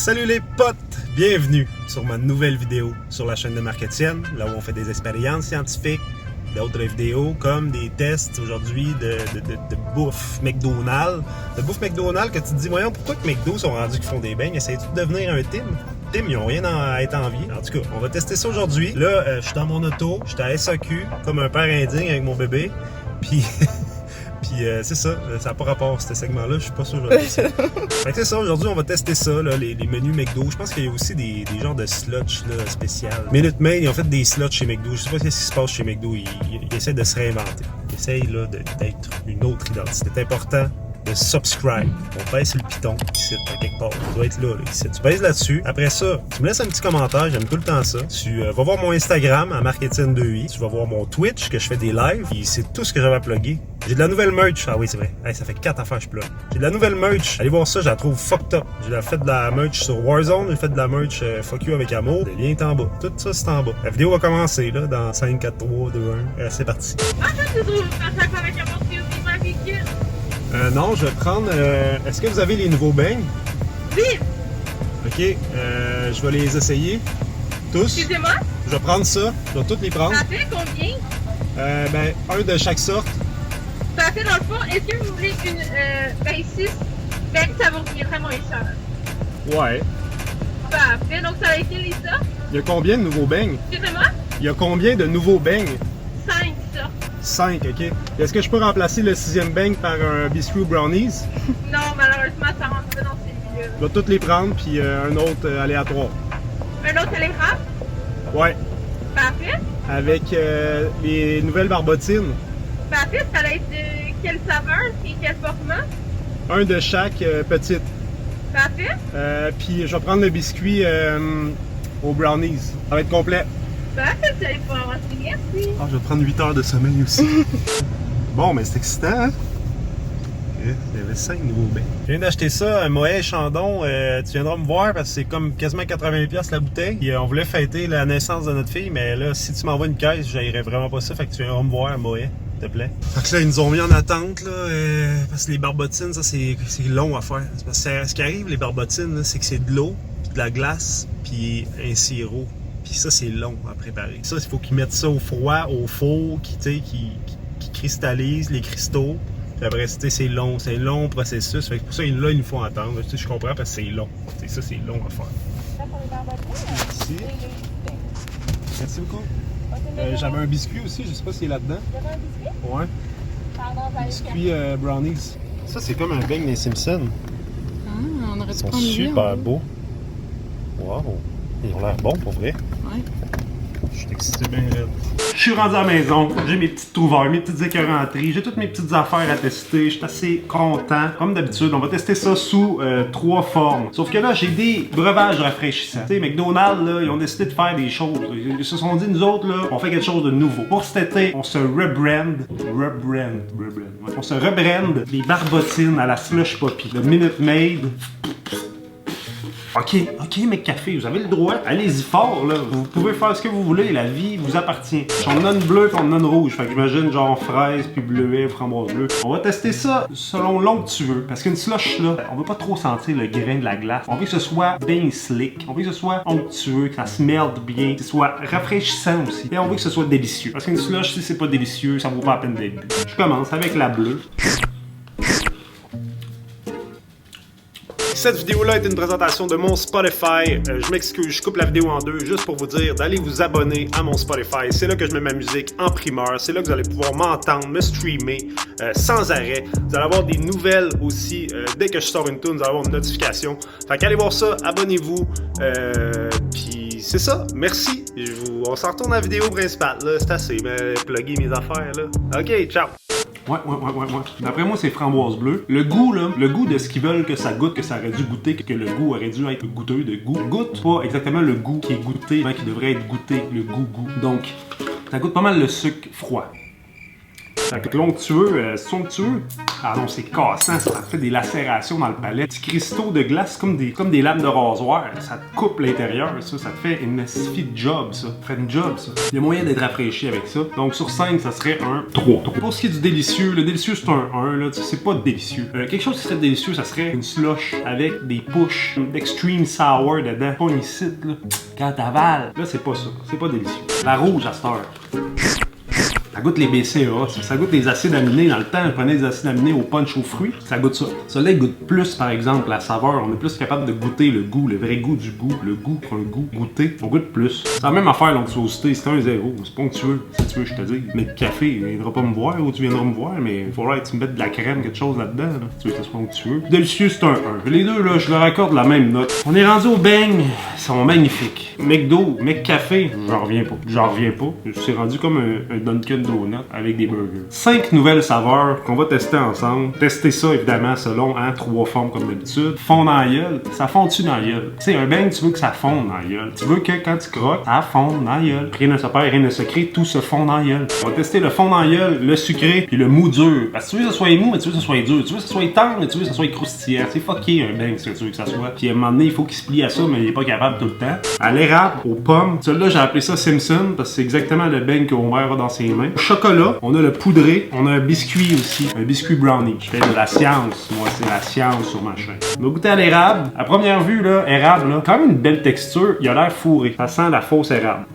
Salut les potes! Bienvenue sur ma nouvelle vidéo sur la chaîne de Marc Etienne, là où on fait des expériences scientifiques, d'autres vidéos comme des tests aujourd'hui de bouffe McDonald's. De bouffe McDonald's que tu te dis, voyons, pourquoi que McDo sont rendus qui font des beignes? Essayent-tu de devenir un Tim? Tim, ils n'ont rien à être enviés. En tout cas, on va tester ça aujourd'hui. Là, je suis dans mon auto, je suis à SAQ, comme un père indigne avec mon bébé. Puis... c'est ça, ça n'a pas rapport ce segment-là, je suis pas sûr. Fait que c'est ça, aujourd'hui on va tester ça, là, les menus McDo. Je pense qu'il y a aussi des genres de sluts spéciales. Minute Maid, ils ont fait des sluts chez McDo. Je sais pas ce qui se passe chez McDo, ils essaient de se réinventer. Ils essayent d'être une autre identité. C'est important de subscribe. On pèse sur le piton, ici, quelque part. Ça doit être là, ici. Tu pèses là-dessus. Après ça, tu me laisses un petit commentaire, j'aime tout le temps ça. Tu vas voir mon Instagram à Marc Etienne 2i. Tu vas voir mon Twitch, que je fais des lives. Et c'est tout ce que j'avais à plugger. J'ai de la nouvelle merch. Ah oui, c'est vrai. Hey, ça fait 4 affaires que je plug. J'ai de la nouvelle merch. Allez voir ça, je la trouve fucked up. J'ai fait de la merch sur Warzone. J'ai fait de la merch Fuck You avec Amour. Le lien est en bas. Tout ça, c'est en bas. La vidéo va commencer, là, dans 5, 4, 3, 2, 1. C'est parti. Non, je vais prendre... Est-ce que vous avez les nouveaux beignes? Oui! Ok, je vais les essayer. Tous. Excusez-moi? Je vais prendre ça. Je vais tous les prendre. Ça fait combien? Ben, un de chaque sorte. Ça fait dans le fond, est-ce que vous voulez une... ben 6 beignes, ça vous reviendrait moins cher. Ouais. Parfait, donc ça va être les sortes? Il y a combien de nouveaux beignes? Excusez-moi? Il y a combien de nouveaux beignes? 5 sortes. 5, ok. Est-ce que je peux remplacer le 6e beigne par un biscuit brownies? Non, malheureusement, ça rentre pas dans ces milieux. Je vais toutes les prendre, puis un autre aléatoire. Un autre éléphant? Ouais. Parfait. Avec les nouvelles barbotines. Parfait, ça va être de quelle saveur et quel format? Un de chaque petite. Parfait. Puis je vais prendre le biscuit aux brownies. Ça va être complet. Parfait, vous allez pouvoir renseigner, merci. Ah, je vais prendre 8 heures de sommeil aussi. Bon, mais c'est excitant, hein? Il y avait 5 nouveaux beignes. Je viens d'acheter ça, un Moët Chandon. Tu viendras me voir parce que c'est comme quasiment 80$ la bouteille. Et, on voulait fêter la naissance de notre fille, mais là, si tu m'envoies une caisse, j'aillerais vraiment pas ça. Fait que tu viendras me voir, Moët, s'il te plaît. Fait que là, ils nous ont mis en attente, là, parce que les barbotines, ça, c'est long à faire. Parce que ce qui arrive, les barbotines, c'est que c'est de l'eau, puis de la glace, puis un sirop. Puis ça, c'est long à préparer. Ça, il faut qu'ils mettent ça au froid, au four, qui cristallise les cristaux. Puis après, c'est un long processus. Fait que pour ça, là, il nous faut attendre. Je comprends parce que c'est long. Ça, c'est long à faire. Merci. Merci beaucoup. J'avais un biscuit aussi, je sais pas s'il est là-dedans. Il y avait un biscuit? Ouais. Pardon, Biscuit brownies. Ça, c'est comme un beigne des Simpsons. Ah, on aurait Ils dû sont prendre lui, super beaux. Wow. Ils ont l'air bons pour vrai. Ouais. Je suis excité bien raide. Je suis rendu à la maison, j'ai mes petites trouveurs, mes petites écœuranteries, j'ai toutes mes petites affaires à tester, je suis assez content. Comme d'habitude, on va tester ça sous 3 formes. Sauf que là, j'ai des breuvages rafraîchissants. Tu sais, McDonald's, là, ils ont décidé de faire des choses. Ils se sont dit, nous autres, là, on fait quelque chose de nouveau. Pour cet été, on se rebrand. Ouais, on se rebrand des barbotines à la slush poppy. Le Minute Maid. Ok, McCafé, vous avez le droit. Allez-y fort, là. Vous pouvez faire ce que vous voulez. La vie vous appartient. On a une bleue et on a une rouge. Fait que j'imagine genre fraise, puis bleuet, framboise bleue. On va tester ça selon l'ongle que tu veux. Parce qu'une slush, là, on veut pas trop sentir le grain de la glace. On veut que ce soit bien slick. On veut que ce soit onctueux, que ça se melde bien, que ce soit rafraîchissant aussi. Et on veut que ce soit délicieux. Parce qu'une slush, si c'est pas délicieux, ça vaut pas la peine d'être bu. Je commence avec la bleue. Cette vidéo-là est une présentation de mon Spotify. Je m'excuse, je coupe la vidéo en deux juste pour vous dire d'aller vous abonner à mon Spotify. C'est là que je mets ma musique en primeur. C'est là que vous allez pouvoir m'entendre, me streamer sans arrêt. Vous allez avoir des nouvelles aussi. Dès que je sors une tune, vous allez avoir une notification. Fait qu'allez voir ça, abonnez-vous. Puis c'est ça. Merci. On s'en retourne à la vidéo principale. C'est assez, mais plugger mes affaires. Là. Ok, ciao. Ouais. D'après moi, c'est framboise bleue. Le goût, là, le goût de ce qu'ils veulent que ça goûte, que ça aurait dû goûter, que le goût aurait dû être goûteux de goût, goûte pas exactement le goût qui est goûté, mais qui devrait être goûté, le goût. Donc, ça goûte pas mal le sucre froid. Fait que l'onctueux, c'est onctueux. Ah non, c'est cassant, ça fait des lacérations dans le palais. Petits cristaux de glace comme des lames de rasoir. Ça te coupe l'intérieur, ça te fait une magnifique job, ça. Ça fait une job, ça. Il y a moyen d'être rafraîchi avec ça. Donc sur 5, ça serait un 3. Pour ce qui est du délicieux, le délicieux c'est un 1, là. C'est pas délicieux. Quelque chose qui serait délicieux, ça serait une slush avec des pushs d'extreme sour dedans. Pas une icite, là. Quand t'avales. Là, c'est pas ça. C'est pas délicieux. La rouge à cette heure. Ça goûte les BCAA, ça goûte les acides aminés. Dans le temps, on prenait des acides aminés au punch aux fruits, ça goûte ça. Celui-là, il goûte plus, par exemple, la saveur. On est plus capable de goûter le goût, le vrai goût du goût. Le goût pour un goût goûté, on goûte plus. C'est la même affaire, l'onctuosité, c'est un 0. C'est pas onctueux, si tu veux, je te dis. Mais le café, il viendra pas me voir, ou tu viendras me voir, mais il faudra que tu me mettes de la crème, quelque chose là-dedans, là. Si tu veux que ça soit onctueux. Délicieux, c'est un 1. Les deux, là, je leur accorde la même note. On est rendu au beigne, ils sont magnifiques. McDo, McCafé, j'en reviens pas. J'en reviens pas. C'est rendu comme un Dunkin' Donut avec des burgers. 5 nouvelles saveurs qu'on va tester ensemble. Tester ça, évidemment, selon 3 formes comme d'habitude. Fond dans la gueule, ça fond-tu dans la gueule? Tu sais, un beigne, tu veux que ça fonde dans la gueule. Tu veux que quand tu croques, ça fonde dans la gueule. Rien ne se perd, rien ne se crée, tout se fond dans la gueule. On va tester le fond dans la gueule, le sucré, puis le mou dur. Parce que tu veux que ça soit mou, mais tu veux que ça soit dur. Tu veux que ça soit tendre, mais tu veux que ça soit croustillant. C'est fucké un beigne, ce que tu veux que ça soit. Puis à un moment donné, il faut qu'il se plie à ça, mais il est pas capable tout le temps. À l'érable, aux pommes. Celui-là, j'ai appelé ça Simpson, parce que c'est exactement le beigne qu'Homer a dans ses mains. Chocolat, on a le poudré, on a un biscuit aussi, un biscuit brownie. Je fais de la science, moi, c'est la science sur ma chaîne. On va goûter à l'érable. À première vue, là, érable, là, quand même une belle texture, il a l'air fourré. Ça sent la fausse érable.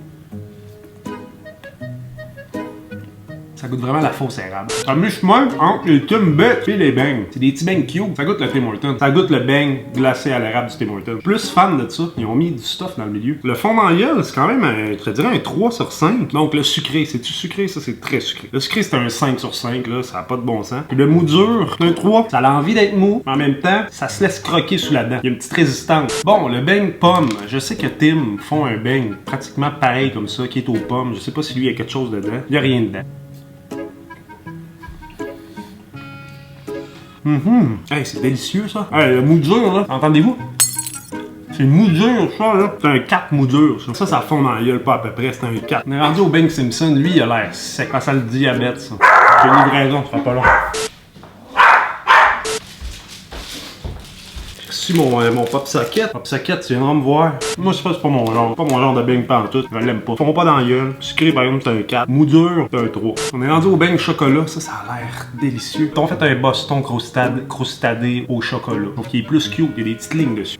Ça goûte vraiment la fausse érable. Ça mi-chemin entre les Timbits et les beignes. C'est des petits beignes cute. Ça goûte le Tim Hortons. Ça goûte le beigne glacé à l'érable du Tim Hortons. Plus fan de ça, ils ont mis du stuff dans le milieu. Le fond dans la gueule, c'est quand même, je te dirais, un 3 sur 5. Donc le sucré, c'est-tu sucré? Ça, c'est très sucré. Le sucré, c'est un 5 sur 5, là. Ça n'a pas de bon sens. Puis le mou dur, c'est un 3. Ça a envie d'être mou, mais en même temps, ça se laisse croquer sous la dent. Il y a une petite résistance. Bon, le beigne pomme. Je sais que Tim font un beigne pratiquement pareil comme ça, qui est aux pommes. Je sais pas si lui, il y a quelque chose dedans. Il y a rien dedans. Hey, c'est délicieux ça. Hey, le mou dur là, entendez-vous? C'est mou dur ça là. C'est un 4 mou dur ça. Ça fond dans la gueule pas à peu près, c'est un 4. On est rendu au Beigne Simpson, lui il a l'air sec. Ça le diabète ça. C'est une livraison, ça fera pas long. J'ai reçu mon pop socket. Pop socket, tu viendras me voir. Moi c'est pas mon genre. Pas mon genre de beigne pantoute. Je l'aime pas. Font pas dans la gueule. Sucré par exemple c'est un 4. Mou dur, c'est un 3. On est rendu au beigne chocolat. Ça a l'air délicieux. Ils ont fait un Boston croustadé au chocolat. Donc il est plus cute. Il y a des petites lignes dessus.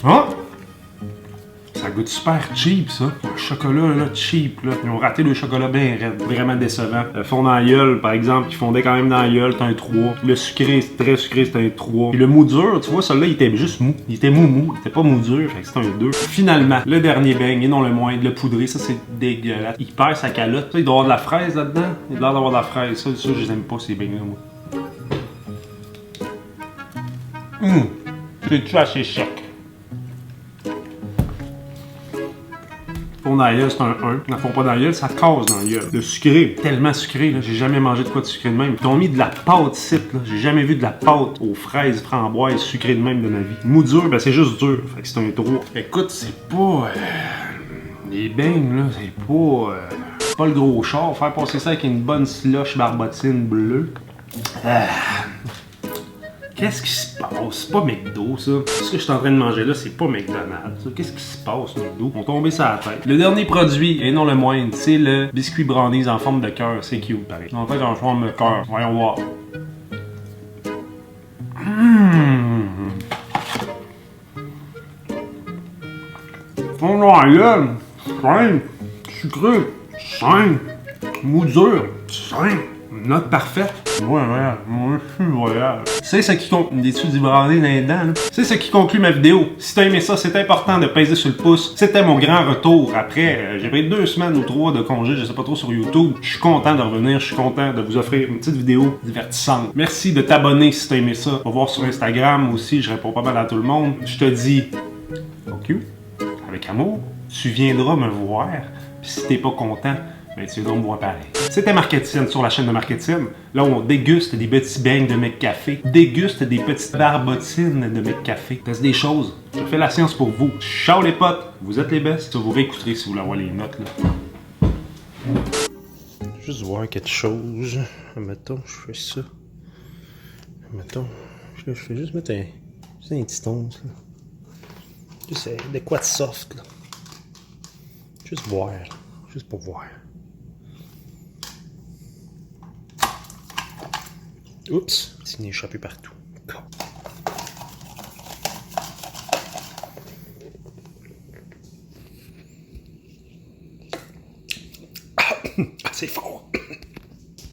Ah! Ça goûte super cheap, ça. Un chocolat, là, cheap, là. Ils ont raté le chocolat bien raide. Vraiment décevant. Le fond dans la gueule, par exemple, qui fondait quand même dans la gueule, c'est un 3. Le sucré, c'est très sucré, c'est un 3. Puis le mou dur, tu vois, celui-là, il était juste mou. Il était mou. Il était pas mou dur, fait que c'était un 2. Finalement, le dernier beigne, et non le moindre, le poudré, ça, c'est dégueulasse. Il perd sa calotte. Ça, il doit avoir de la fraise là-dedans. Il a l'air d'avoir de la fraise. Ça, je les aime pas, ces beignes-là, moi. C'est-tu assez sec? Fond dans la gueule, c'est un 1. La fond pas dans la gueule, ça casse dans la gueule. Le sucré, tellement sucré, là, j'ai jamais mangé de quoi de sucré de même. Ils ont mis de la pâte citre, là. J'ai jamais vu de la pâte aux fraises, framboises, sucré de même de ma vie. Mou dur, ben c'est juste dur. Fait que c'est un 3. Écoute, c'est pas... les beignes, là, c'est pas le gros char. Faire passer ça avec une bonne slush barbotine bleue. Qu'est-ce qui se passe? C'est pas McDo, ça. Ce que je suis en train de manger là, c'est pas McDonald's. Qu'est-ce qui se passe, McDo? On tombé sur la tête. Le dernier produit, et non le moindre, c'est le biscuit brownies en forme de cœur. C'est cute, pareil. En fait, en forme de cœur. Voyons voir. Fond dans la gueule. 5. Sucré. 5. Mou dur. 5. Note parfaite. Ouais, moi je suis royal. C'est ce qui conclut. Des dessus du brandé dans les dents, là. C'est ce qui conclut ma vidéo. Si t'as aimé ça, c'est important de peser sur le pouce. C'était mon grand retour après. J'ai pris 2 semaines ou 3 de congé, je sais pas trop sur YouTube. Je suis content de revenir, je suis content de vous offrir une petite vidéo divertissante. Merci de t'abonner si t'as aimé ça. On va voir sur Instagram aussi, je réponds pas mal à tout le monde. Je te dis, fuck you, avec amour. Tu viendras me voir. Puis si t'es pas content, ben tu viendras me voir pareil. C'était Marketienne sur la chaîne de Marketienne. Là où on déguste des petits beignes de McCafé, déguste des petites barbotines de McCafé. Teste des choses. Je fais la science pour vous. Ciao les potes, vous êtes les best. Vous réécouterez si vous voulez avoir les notes là. Juste voir quelque chose. Mettons, je fais ça. Mettons, je fais juste mettre un petit once, là. Juste de quoi de soft, là. Juste voir, là. Juste pour voir. Oups, petit nez échappé partout. Ah, c'est fort.